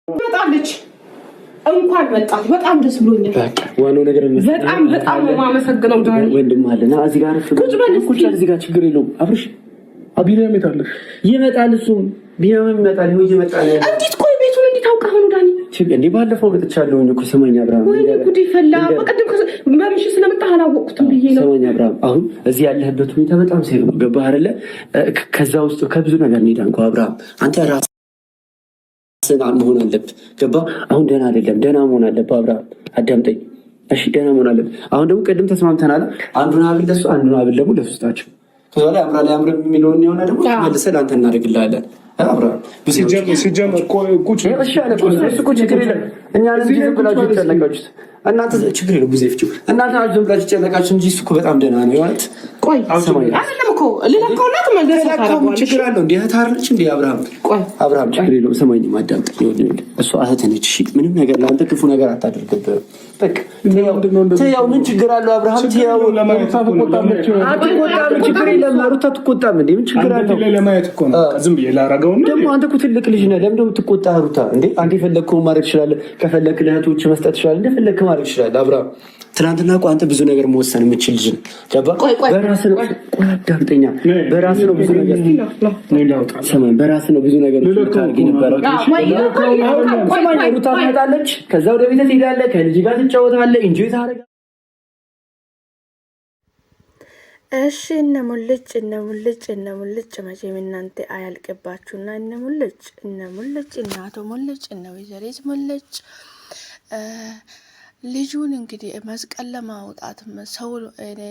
መጣለች እንኳን መጣች። በጣም ደስ ብሎኛል። በቃ ዋናው ነገር በጣም ነው የማመሰግነው። ዳኒ ወንድም አለና እዚህ ጋር ቁጭ እዚህ ጋር ችግር የለውም። አብርሽ አቢላም ይመጣል እሱም ቢያምም ይመጣል። ይሄ ይመጣል። እንዴት ቆይ ቤቱን እንዴት አውቃህ ነው ዳኒ? እንዴ ባለፈው መጥቻለሁ እኮ ሰማኝ አብርሃም። ወይ ጉዲ ፈላ። በቀደም በምሽት ስለመጣህ አላወቅኩትም ብዬ ነው። ሰማኝ አብርሃም፣ አሁን እዚህ ያለህበት ሁኔታ በጣም ሴፍ ነው። ገባህ አይደለ? ከዛ ውስጥ ከብዙ ነገር ሄዳ እንኳ አብርሃም አንተ ራስህ መሆን አለብህ። ገባህ? አሁን ደህና አይደለም። ደህና መሆን አለብህ አብርሃም። አዳምጠኝ እሺ? ደህና መሆን አለብህ። አሁን ደግሞ ቅድም ተስማምተናል። አንዱን አብል ለሱ፣ አንዱን አብል ደግሞ ለሶስታችሁ። ከዛ ላይ አምራ ላይ አምረን የሚለውን የሆነ ደግሞ መልሰህ ለአንተ እናደርግልሃለን። አብርሃም ሲጀመር ቁጭ ችግር የለም። እኛ ለዚህ ዝም ብላችሁ ጨነቃችሁት እናንተ ችግር የለም። ብዙ ፍጭ እናንተ ዝም ብላችሁ ጨነቃችሁ እንጂ እሱ እኮ በጣም ደህና ነው። ማለት ቆይ አይደለም እኮ ልለካውና ተመለሰው ችግር አለው። እንደ እህት አይደለች እንደ አብርሃም። ቆይ አብርሃም ችግር የለውም። ሰማኝ ማዳምጥ ይወድ እሱ እህትህ ነች። እሺ ምንም ነገር ለአንተ ክፉ ነገር አታደርግብህ። በቃ ተያው ምን ችግር አለው አብርሃም? ተያው ለማለት ተቆጣም ችግር የለም። ሩታ ትቆጣም እንዴ? ምን ችግር አለው? ለማየት እኮ ነው ዝም ብዬ ላረጋው ነው። ደግሞ አንተ እኮ ትልቅ ልጅ ነህ። ለምን ትቆጣ ሩታ? እንዴ አንተ የፈለግከውን ማድረግ ትችላለህ። ከፈለክ ለእህቶች መስጠት ትችላለህ። እንደፈለክ ማድረግ ትችላለህ አብርሃም። ትናንትና እኮ አንተ ብዙ ነገር መወሰን የምችል ልጅ ነህ። ገባህ? በራስህ ነው። ቆይ አዳምጠኛ። በራስህ ነው ብዙ ነገር ሰማኝ። በራስህ ነው ብዙ ነገር ታርግ ነበረው። ሩታ ትመጣለች። ከዛ ወደ ቤት ትሄዳለህ። ከልጅ ጋር ትጫወታለህ። ኢንጆይ ታደርጋለህ። እሺ እነ ሙልጭ መቼም እናንተ አያልቅባችሁና እነ ሙልጭ እነ አቶ ሙልጭ እነ ወይዘሪት ሙልጭ ልጁን እንግዲህ መስቀል ለማውጣት ሰው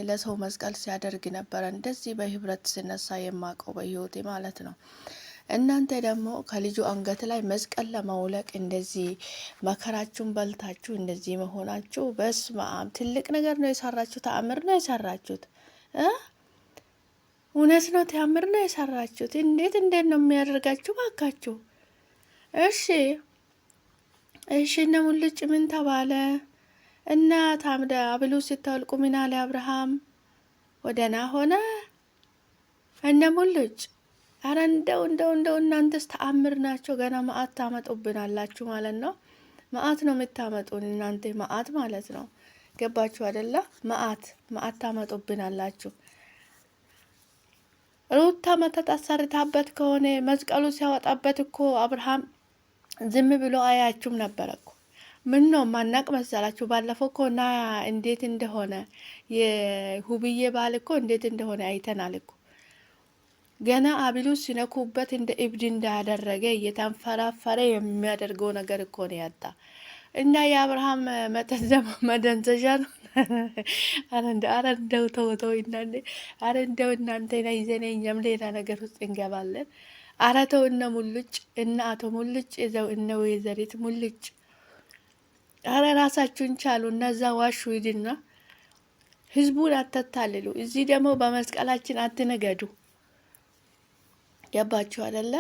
ለሰው መስቀል ሲያደርግ ነበረ። እንደዚህ በህብረት ሲነሳ የማውቀው በህይወቴ ማለት ነው። እናንተ ደግሞ ከልጁ አንገት ላይ መስቀል ለማውለቅ እንደዚህ መከራችሁን በልታችሁ እንደዚህ መሆናችሁ በስመ አብ ትልቅ ነገር ነው የሰራችሁ። ተአምር ነው የሰራችሁት። እውነት ነው ተአምር ነው የሰራችሁት። እንዴት ነው የሚያደርጋችሁ ባካችሁ። እሺ እነ ሙልጭ ምን ተባለ? እና ታምደ አብሉ ሲታልቁ ምን አለ አብርሃም? ወደና ሆነ እነ ሙልጭ። አረ እንደው እናንተስ ተአምር ናቸው። ገና መዓት ታመጡብናላችሁ ማለት ነው። መዓት ነው የምታመጡን እናንተ መዓት ማለት ነው። ገባችሁ አይደለ? መዓት ታመጡብናላችሁ። ሩታ መተት አሰርታበት ከሆነ መስቀሉ ሲያወጣበት እኮ አብርሃም ዝም ብሎ አያችሁም ነበር እኮ። ምን ነው ማናቅ መሰላችሁ? ባለፈው እኮ ና እንዴት እንደሆነ የሁብዬ ባል እኮ እንዴት እንደሆነ አይተናል እኮ። ገና አቢሉ ሲነኩበት እንደ እብድ እንዳያደረገ እየተንፈራፈረ የሚያደርገው ነገር እኮ ነው ያጣ እና የአብርሃም መደንዘዣ ነው። አረ እንደው ተው እናንተ፣ አረ እንደው እናንተ ላይ ይዘኔ እኛም ሌላ ነገር ውስጥ እንገባለን። አረ ተው እነ ሙልጭ እነ አቶ ሙልጭ ይዘው እነ ወይዘሪት ሙልጭ፣ አረ ራሳችሁን ቻሉ። እነዛ ዋሹ ሂድና ህዝቡን አተታልሉ። እዚህ ደግሞ በመስቀላችን አትነገዱ። ገባችሁ አይደለ?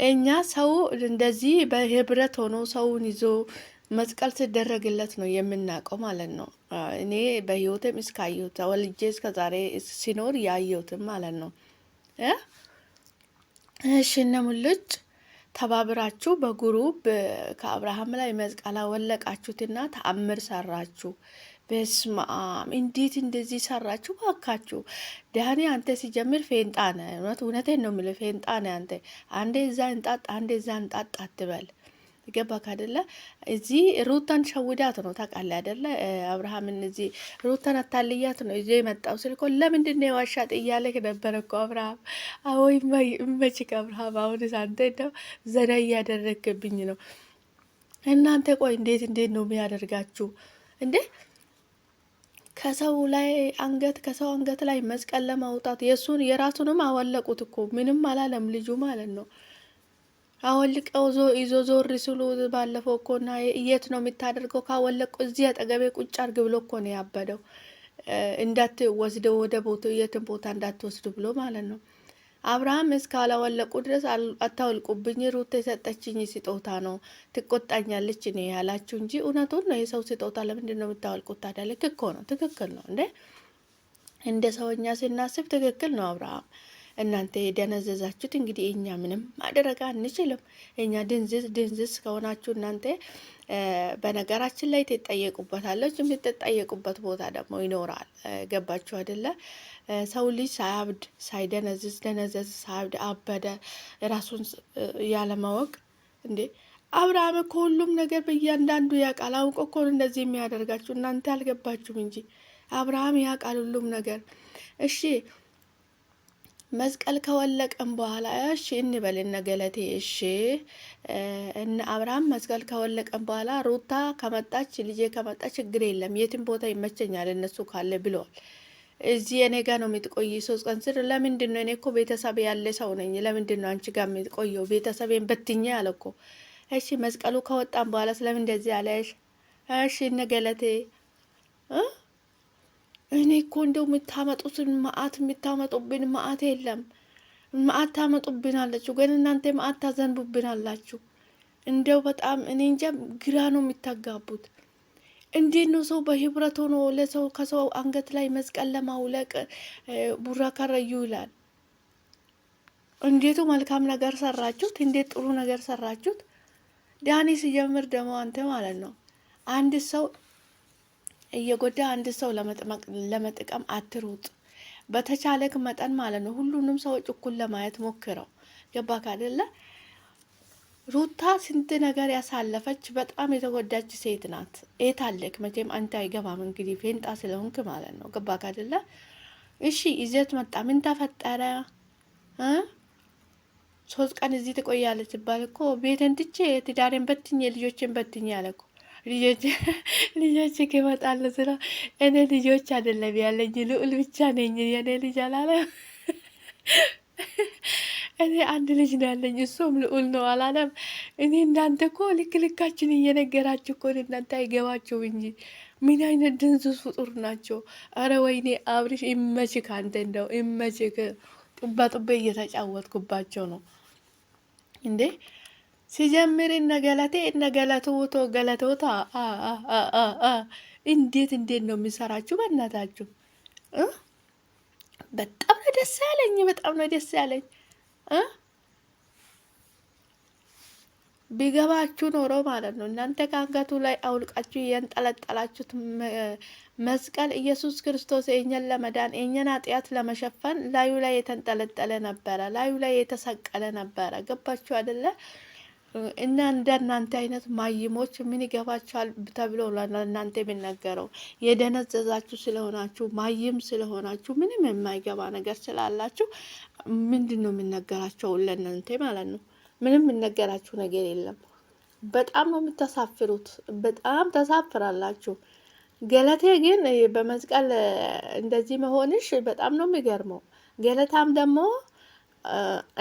እኛ ሰው እንደዚህ በህብረት ሆኖ ሰውን ይዞ መስቀል ሲደረግለት ነው የምናውቀው ማለት ነው። እኔ በህይወቴም እስካየሁት ተወልጄ እስከ ዛሬ ሲኖር ያየሁትም ማለት ነው። እሺ እነ ሙልጭ ተባብራችሁ በግሩፕ ከአብርሃም ላይ መስቀል አወለቃችሁትና ተአምር ሰራችሁ። በስመ አብ እንዴት እንደዚህ ሰራችሁ ባካችሁ። ዳኒ አንተ ሲጀምር ፌንጣ ነህ። እውነቴን ነው የምልህ ፌንጣ ነህ አንተ። አንዴ እዛ እንጣጥ አንዴ እዛ እንጣጥ አትበል። ገባክ አይደለ? እዚህ ሩታን ሸውዳት ነው ታውቃለህ አይደለ? አብርሃምን እዚህ ሩታን አታልያት ነው እዚህ የመጣው ስልኮ። ለምንድን ነው የዋሻት እያለክ ነበረ እኮ አብርሃም። አወይ መችክ አብርሃም። አሁን አንተ እንደው ዘና እያደረግብኝ ነው። እናንተ ቆይ እንዴት ነው የሚያደርጋችሁ እንዴ? ከሰው አንገት ላይ መስቀል ለማውጣት የራሱንም አወለቁት እኮ። ምንም አላለም ልጁ ማለት ነው። አወልቀው ይዞ ዞር ሲሉ ባለፈው እኮ ና የት ነው የምታደርገው? ካወለቁ እዚህ አጠገቤ ቁጭ አርግ ብሎ እኮ ነው ያበደው። እንዳትወስደው ወደ የትን ቦታ እንዳትወስዱ ብሎ ማለት ነው። አብርሃም እስካላወለቁ ድረስ አታወልቁብኝ፣ ሩት የሰጠችኝ ስጦታ ነው ትቆጣኛለች እኔ ያላችሁ እንጂ እውነቱን ነው። የሰው ስጦታ ለምንድን ነው የምታወልቁት ታዲያ? ልክ እኮ ነው፣ ትክክል ነው እንደ ሰውኛ ስናስብ ትክክል ነው አብርሃም። እናንተ የደነዘዛችሁት እንግዲህ እኛ ምንም ማድረግ አንችልም። እኛ ድንዝዝ ከሆናችሁ እናንተ በነገራችን ላይ ትጠየቁበታለች። የምትጠየቁበት ቦታ ደግሞ ይኖራል። ገባችሁ አይደለ? ሰው ልጅ ሳያብድ ሳይደነዝዝ ደነዘዝ፣ ሳያብድ አበደ ራሱን ያለማወቅ እንዴ። አብርሃም እኮ ሁሉም ነገር በእያንዳንዱ ያውቃል። አውቆ እኮ እንደዚህ የሚያደርጋችሁ እናንተ አልገባችሁም እንጂ አብርሃም ያውቃል ሁሉም ነገር። እሺ መስቀል ከወለቀም በኋላ እሺ እንበል እነ ገለቴ እሺ እነ አብርሃም መስቀል ከወለቀም በኋላ ሩታ ከመጣች ልጄ ከመጣች ችግር የለም የትም ቦታ ይመቸኛል እነሱ ካለ ብለዋል። እዚህ እኔ ጋር ነው የምትቆይ 3 ቀን ስር ለምንድን ነው? እኔ እኮ ቤተሰብ ያለ ሰው ነኝ። ለምንድን ነው አንቺ ጋር የምትቆየው? ቤተሰቤን በትኛ አለ እኮ። እሺ መስቀሉ ከወጣም በኋላ ስለምን እንደዚህ አለሽ? እሺ እነ ገለቴ እኔ እኮ እንደው የምታመጡትን መዓት የምታመጡብን መዓት የለም። መዓት ታመጡብን አላችሁ፣ ግን እናንተ መዓት ታዘንቡብን አላችሁ። እንደው በጣም እኔ እንጃ ግራ ነው የሚታጋቡት። እንዴት ነው ሰው በህብረት ሆኖ ለሰው ከሰው አንገት ላይ መስቀል ለማውለቅ ቡራ ከረዩ ይላል? እንዴቱ መልካም ነገር ሰራችሁት፣ እንዴት ጥሩ ነገር ሰራችሁት። ዳኒ ሲጀምር ደግሞ አንተ ማለት ነው አንድ ሰው እየጎዳ አንድ ሰው ለመጥቀም አትሩጥ። በተቻለክ መጠን ማለት ነው ሁሉንም ሰዎች እኩል ለማየት ሞክረው። ገባክ አይደለ? ሩታ ስንት ነገር ያሳለፈች በጣም የተጎዳች ሴት ናት። የታለክ መቼም አንተ አይገባም እንግዲህ ፌንጣ ስለሆንክ ማለት ነው። ገባክ አይደለ? እሺ ይዘት መጣ ምን ተፈጠረ? 3 ቀን እዚህ ትቆያለች ይባል እኮ ቤትን ትቼ ትዳሬን በትኜ ልጆችን በትኜ አለ እኮ። ልጆች ይመጣሉ ስለ እኔ ልጆች አይደለም ያለኝ ልዑል ብቻ ነኝ የኔ ልጅ አላለም። እኔ አንድ ልጅ ነው ያለኝ እሱም ልዑል ነው አላለም። እኔ እናንተ እኮ ልካችን እየነገራችሁ እኮ እናንተ አይገባችሁም እንጂ ምን አይነት ድንዙዝ ፍጡር ናቸው። አረ ወይኔ አብርሽ ይመችክ፣ አንተ እንደው ይመችክ። ጡባ እየተጫወትኩባቸው ነው እንዴ። ሲጀምር እነገለቶቶ ገለቶታ እንዴት ነው የሚሰራችሁ? በእናታችሁ በጣም ነው ደስ ያለኝ፣ በጣም ነው ደስ ያለኝ። ቢገባችሁ ኖሮ ማለት ነው እናንተ ከአንገቱ ላይ አውልቃችሁ እያንጠለጠላችሁት መስቀል ኢየሱስ ክርስቶስ የእኛን ለመዳን የእኛን ኃጢአት ለመሸፈን ላዩ ላይ የተንጠለጠለ ነበረ፣ ላዩ ላይ የተሰቀለ ነበረ። ገባችሁ አይደለ? እና እንደናንተ አይነት ማይሞች ምን ይገባችኋል ተብሎ ለእናንተ የሚነገረው የደነዘዛችሁ ስለሆናችሁ ማይም ስለሆናችሁ ምንም የማይገባ ነገር ስላላችሁ ምንድን ነው የሚነገራቸው ለእናንተ ማለት ነው? ምንም የሚነገራችሁ ነገር የለም። በጣም ነው የምታሳፍሩት፣ በጣም ተሳፍራላችሁ። ገለቴ ግን በመስቀል እንደዚህ መሆንሽ በጣም ነው የሚገርመው። ገለታም ደግሞ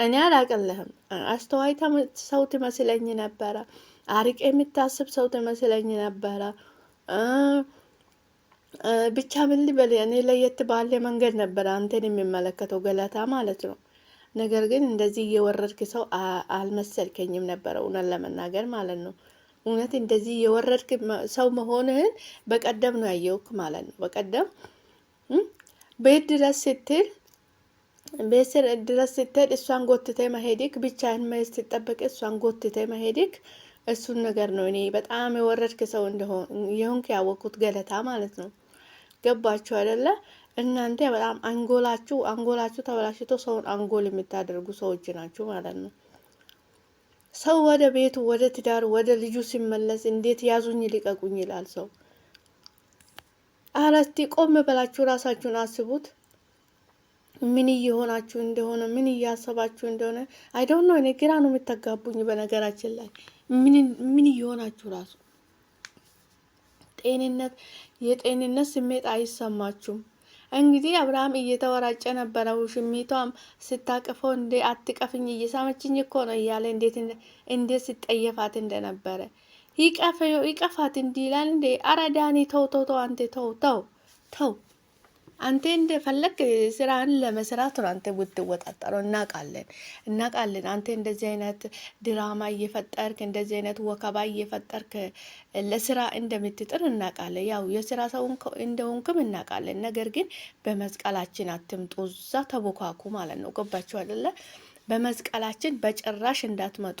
እኔ አላቅልህም፣ አስተዋይ ሰው ትመስለኝ ነበረ፣ አርቅ የምታስብ ሰው ትመስለኝ ነበረ። ብቻ ምን ልበል እኔ ለየት ባለ መንገድ ነበረ አንተን የሚመለከተው ገለታ ማለት ነው። ነገር ግን እንደዚህ እየወረድክ ሰው አልመሰልከኝም ነበረ፣ እውነት ለመናገር ማለት ነው። እውነት እንደዚህ እየወረድክ ሰው መሆንህን በቀደም ነው ያየውክ ማለት ነው። በቀደም ቤት ድረስ ስትል ቤስር ድረስ ስትሄድ እሷን ጎትተ መሄድክ ብቻህን መሄድ ስትጠበቅ እሷን ጎትተ መሄድክ እሱን ነገር ነው እኔ በጣም የወረድክ ሰው እንደሆን የሆንክ ያወቅኩት ገለታ ማለት ነው። ገባችሁ አይደለ? እናንተ በጣም አንጎላችሁ ተበላሽቶ ሰውን አንጎል የምታደርጉ ሰዎች ናችሁ ማለት ነው። ሰው ወደ ቤቱ ወደ ትዳሩ ወደ ልጁ ሲመለስ እንዴት ያዙኝ ሊቀቁኝ ይላል ሰው። አረስቲ ቆም ብላችሁ ራሳችሁን አስቡት። ምን እየሆናችሁ እንደሆነ ምን እያሰባችሁ እንደሆነ አይ ዶንት ኖ። እኔ ግራ ነው የምታጋቡኝ በነገራችን ላይ ምን እየሆናችሁ ራሱ የጤንነት ስሜት አይሰማችሁም። እንግዲህ አብርሃም እየተወራጨ ነበረ። ውሽሚቷም ስታቅፈው እንዴ አትቀፍኝ እየሳመችኝ እኮ ነው እያለ እንዴት ሲጠየፋት እንደነበረ ይቀፋት እንዲህ ይላል እንዴ። አረ ዳኒ ተው አንተ ተው አንተ እንደፈለክ ስራን ለመስራት ነው አንተ ብትወጣጠረው እናቃለን። አንተ እንደዚህ አይነት ድራማ እየፈጠርክ እንደዚህ አይነት ወከባ እየፈጠርክ ለስራ እንደምትጥር እናቃለን። ያው የስራ ሰው እንደሆንክም እናቃለን። ነገር ግን በመስቀላችን አትምጡ፣ እዛ ተቦካኩ ማለት ነው። ገባችሁ አይደለ? በመስቀላችን በጭራሽ እንዳትመጡ።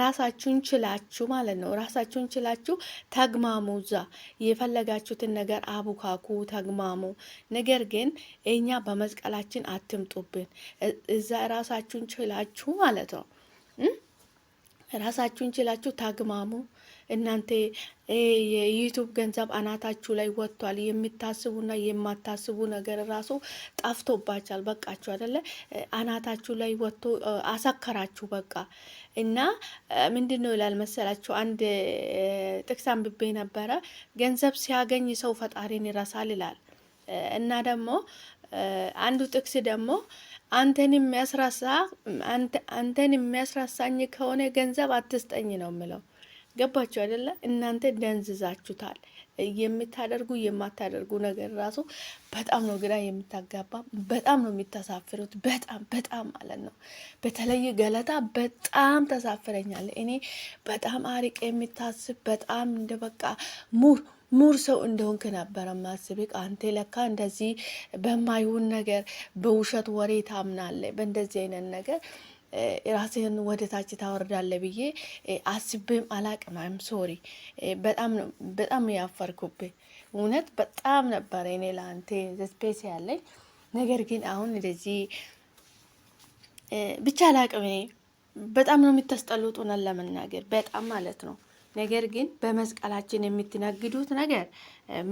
ራሳችሁን ችላችሁ ማለት ነው። ራሳችሁን ችላችሁ ተግማሙ። እዛ የፈለጋችሁትን ነገር አቡካኩ፣ ተግማሙ። ነገር ግን እኛ በመስቀላችን አትምጡብን። እዛ ራሳችሁን ችላችሁ ማለት ነው። ራሳችሁን ችላችሁ ተግማሙ። እናንተ የዩቱብ ገንዘብ አናታችሁ ላይ ወጥቷል። የምታስቡና የማታስቡ ነገር ራሱ ጠፍቶባቻል። በቃችሁ አይደለ? አናታችሁ ላይ ወጥቶ አሰከራችሁ በቃ። እና ምንድነው ይላል መሰላችሁ? አንድ ጥቅስ አንብቤ ነበረ። ገንዘብ ሲያገኝ ሰው ፈጣሪን ይረሳል ይላል። እና ደግሞ አንዱ ጥቅስ ደግሞ አንተን የሚያስረሳኝ ከሆነ ገንዘብ አትስጠኝ ነው የምለው። ገባችሁ አይደለ? እናንተ ደንዝዛችሁታል። የምታደርጉ የማታደርጉ ነገር ራሱ በጣም ነው ግራ የምታጋባ። በጣም ነው የሚተሳፍሩት። በጣም ማለት ነው። በተለይ ገለታ በጣም ተሳፍረኛል። እኔ በጣም አሪቅ የሚታስብ በጣም እንደ በቃ ሙር ሰው እንደሆንክ ነበረ ማስብቅ። አንተ ለካ እንደዚህ በማይሆን ነገር በውሸት ወሬ ታምናለ። በእንደዚህ አይነት ነገር ራስህን ወደ ታች ታወርዳለህ ብዬ አስቤም አላቅም። አይም ሶሪ በጣም ያፈርኩብህ እውነት በጣም ነበረ እኔ ለአንተ ስፔስ ያለኝ ነገር ግን አሁን እንደዚህ ብቻ አላቅም። እኔ በጣም ነው የምታስጠሉት ሆነን ለመናገር በጣም ማለት ነው። ነገር ግን በመስቀላችን የምትነግዱት ነገር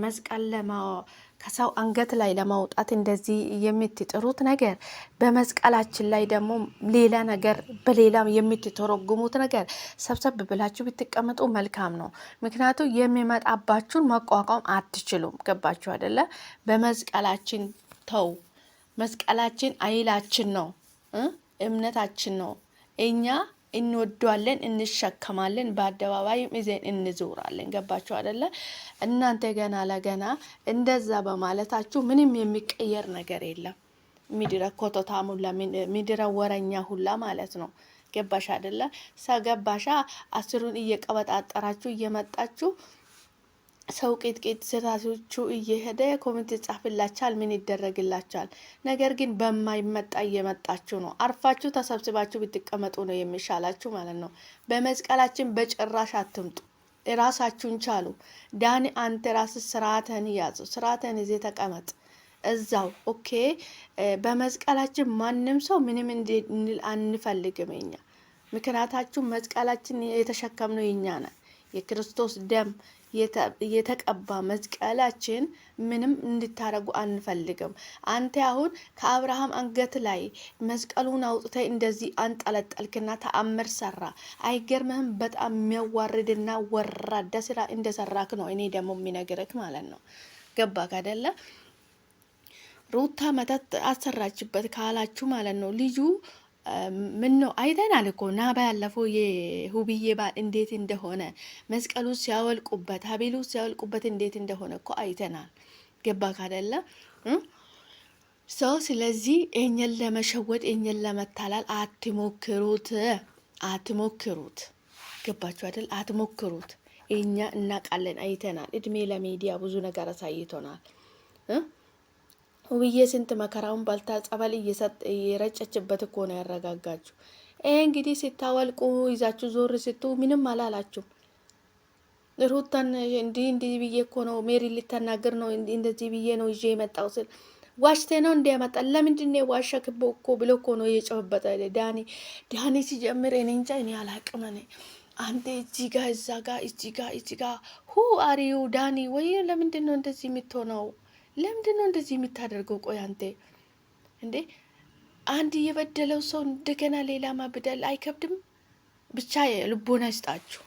መስቀል ከሰው አንገት ላይ ለማውጣት እንደዚህ የምትጥሩት ነገር በመስቀላችን ላይ ደግሞ ሌላ ነገር በሌላ የምትተረጉሙት ነገር ሰብሰብ ብላችሁ ብትቀመጡ መልካም ነው። ምክንያቱም የሚመጣባችሁን መቋቋም አትችሉም። ገባችሁ አይደለ? በመስቀላችን ተው። መስቀላችን አይላችን ነው፣ እምነታችን ነው። እኛ እንወዷለን፣ እንሸከማለን፣ በአደባባይም ይዘን እንዞራለን። ገባችሁ አይደለ? እናንተ ገና ለገና እንደዛ በማለታችሁ ምንም የሚቀየር ነገር የለም። ሚድረ ኮቶታሙ ሚድረ ወረኛ ሁላ ማለት ነው። ገባሽ አይደለ? ሰገባሻ አስሩን እየቀበጣጠራችሁ እየመጣችሁ ሰው ቄጥቄጥ ስራቶቹ እየሄደ ኮሜንት ጻፍላችኋል፣ ምን ይደረግላችኋል። ነገር ግን በማይመጣ እየመጣችሁ ነው። አርፋችሁ ተሰብስባችሁ ብትቀመጡ ነው የሚሻላችሁ ማለት ነው። በመስቀላችን በጭራሽ አትምጡ። ራሳችሁን ቻሉ። ዳኒ አንተ ራስ ስርዓትን ያዙ። ስርዓትን ይዘህ ተቀመጥ እዛው። ኦኬ። በመስቀላችን ማንም ሰው ምንም እንድንል አንፈልግም እኛ። ምክንያታችሁ መስቀላችን የተሸከምነው እኛ ነን። የክርስቶስ ደም የተቀባ መስቀላችን ምንም እንድታረጉ አንፈልግም። አንተ አሁን ከአብርሃም አንገት ላይ መስቀሉን አውጥተ እንደዚህ አንጠለጠልክና ተአምር ሰራ። አይገርምህም? በጣም የሚያዋርድና ወራዳ ስራ እንደሰራክ ነው እኔ ደግሞ የሚነግርክ ማለት ነው። ገባክ አይደለ? ሩታ መተት አሰራችበት ካላችሁ ማለት ነው። ልጁ ምን ነው አይተናል እኮ ናባ ያለፈው የሁብዬ ባል እንዴት እንደሆነ መስቀሉ ሲያወልቁበት ሀቤሉ ሲያወልቁበት እንዴት እንደሆነ እኮ አይተናል። ገባክ አይደለ? ሰው ስለዚህ እኛን ለመሸወድ እኛን ለመታላል አትሞክሩት። ገባችሁ አይደል? አትሞክሩት። እኛ እናቃለን፣ አይተናል። እድሜ ለሚዲያ ብዙ ነገር አሳይቶናል። ውብዬ ስንት መከራውን ባልታ ጸበል እየረጨችበት እኮ ነው ያረጋጋችሁ። እንግዲህ ስታወልቁ ይዛችሁ ዞር ስቱ ምንም አላላችሁ። ሩታን እንዲህ ብዬ እኮ ነው ሜሪ ልተናገር ነው እንደዚህ ብዬ ነው ይዤ የመጣው ስል ዋሽቴ ነው እንዲያመጣ ለምንድን ነው ዋሸክቦ እኮ ብሎ እኮ ነው የጨበበጠ ዳኒ ሲጀምር እኔ እንጃ እኔ አላቅም። አንተ እዚህ ጋ ሁ አሪው ዳኒ ወይ ለምንድን ነው እንደዚህ የምትሆነው? ለምንድን ነው እንደዚህ የምታደርገው? ቆይ አንተ እንዴ አንድ የበደለው ሰው እንደገና ሌላ ማበደል አይከብድም? ብቻ ልቦና ይስጣችሁ።